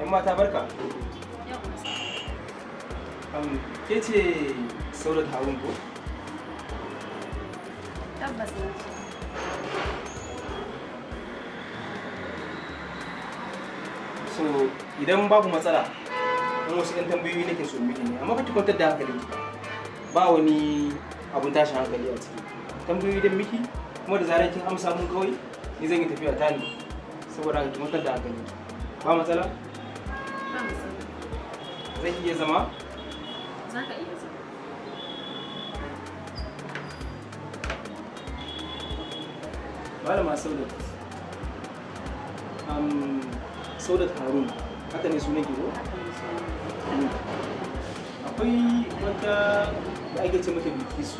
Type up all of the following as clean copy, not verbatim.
mata barka. Ke ce Saudat Harun ko? Tabbas na ce. So idan babu matsala, in wasu 'yan tambayoyi nake so miki ne, amma ki kwantar da hankalin ba wani abun tashin hankali a ciki. Tambayoyi da miki kuma da zarar kin amsa mun kawai ni zan yi tafiya ta ne. Saboda haka ki kwantar da hankalin ba matsala? Ba matsala. Zan iya zama? Za ka iya zama. Malama Saudat. Saudat Harun, haka ne sunan ki ko? Akwai wata da ake ce mata Bilkisu,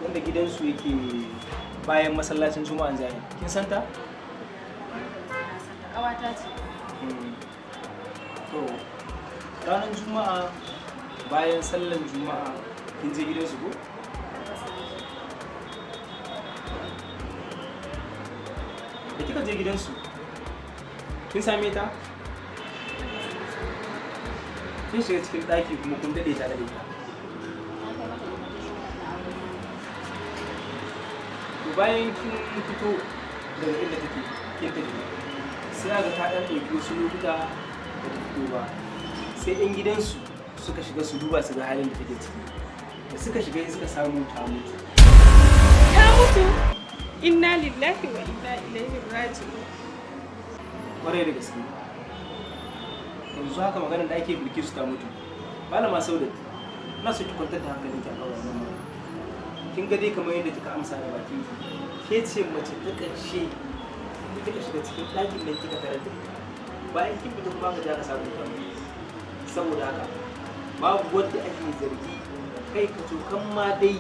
wanda gidansu yake bayan masallacin Juma'an Zani. Kin san ta? Ƙawata ce. To, ranar Juma'a bayan sallan Juma'a kin je gidansu ko? Da kika je gidansu, kin same ta? Kin shiga cikin ɗaki kuma kun daɗe tare da ita. To bayan kin fito daga inda take, kin tafi, sai aka ta ɗan ɗauki wasu lokuta da ta fito ba. Sai 'yan gidansu suka shiga su duba su ga halin da take ciki. Da suka shiga suka samu ta mutu. Ta mutu? Inna lillahi wa inna ilaihi raji'un. Kwarai da gaske. Yanzu haka maganar da ake Bilkisu ta mutu. Malama Saudat, ina so ki kwantar da hankalinki a kan wannan magana. Kin ga dai kamar yadda kika amsa da bakin ki. Ke ce mace ta ƙarshe da kika shiga cikin ɗakin nan kika tarar da ita. Bayan kin fita kuma ka ja ka samu ta. Saboda haka babu wanda ake zargi kai ka cokan ma dai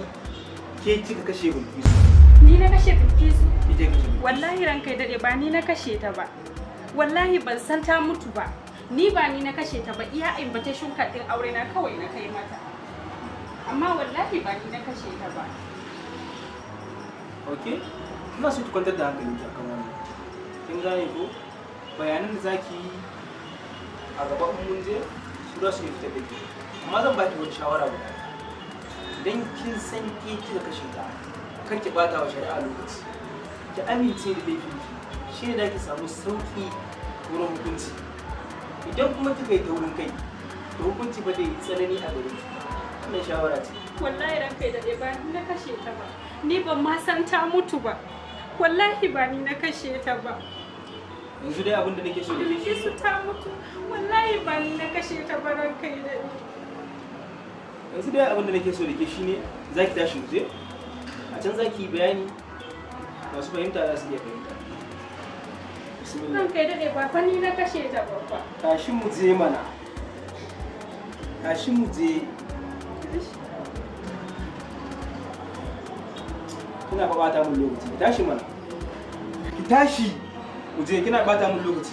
ke kika kashe Bilkisu. Ni na kashe Bilkisu? Ita kashe Bilkisu. Wallahi ranka ya daɗe ba ni na kashe ta ba. Wallahi ban san ta mutu ba. Ni ba ni na kashe ta ba, iya invitation card din aure na kawai na kai mata. Amma wallahi ba ni na kashe ta ba. Okay? Ina so ki kwantar da hankalinki akan wannan. Kin gane ko? Bayanan da zaki yi a gaba in mun je su za su yi fitar da ke. Amma zan baki wani shawara guda. Idan kin san ke kika kashe ta, kar ki bata wa shari'a lokaci. Ki amince da laifinki. Shi ne da ki samu sauki wurin hukunci. Idan kuma kika yi taurin kai, to hukunci ba zai yi tsanani a gare ki. Wannan shawara ce. Wallahi ranka ya daɗe ba ni na kashe ta ba. Ni ban ma san ta mutu ba. Wallahi ba ni na kashe ta ba. Yanzu dai abin da nake so da ke shi. Bilkisu ta mutu. Wallahi ba ni na kashe ta ba ranka ya daɗe. Yanzu dai abin da nake so da ke shi ne za ki tashi mu je. A can za ki yi bayani masu fahimta za su iya fahimta. Ranka ya daɗe ba fa ni na kashe ta ba fa. Tashi mu je mana. Tashi mu je. Kina ba bata mun lokaci. Ki tashi mana. Ki tashi. Mu je kina bata mun lokaci.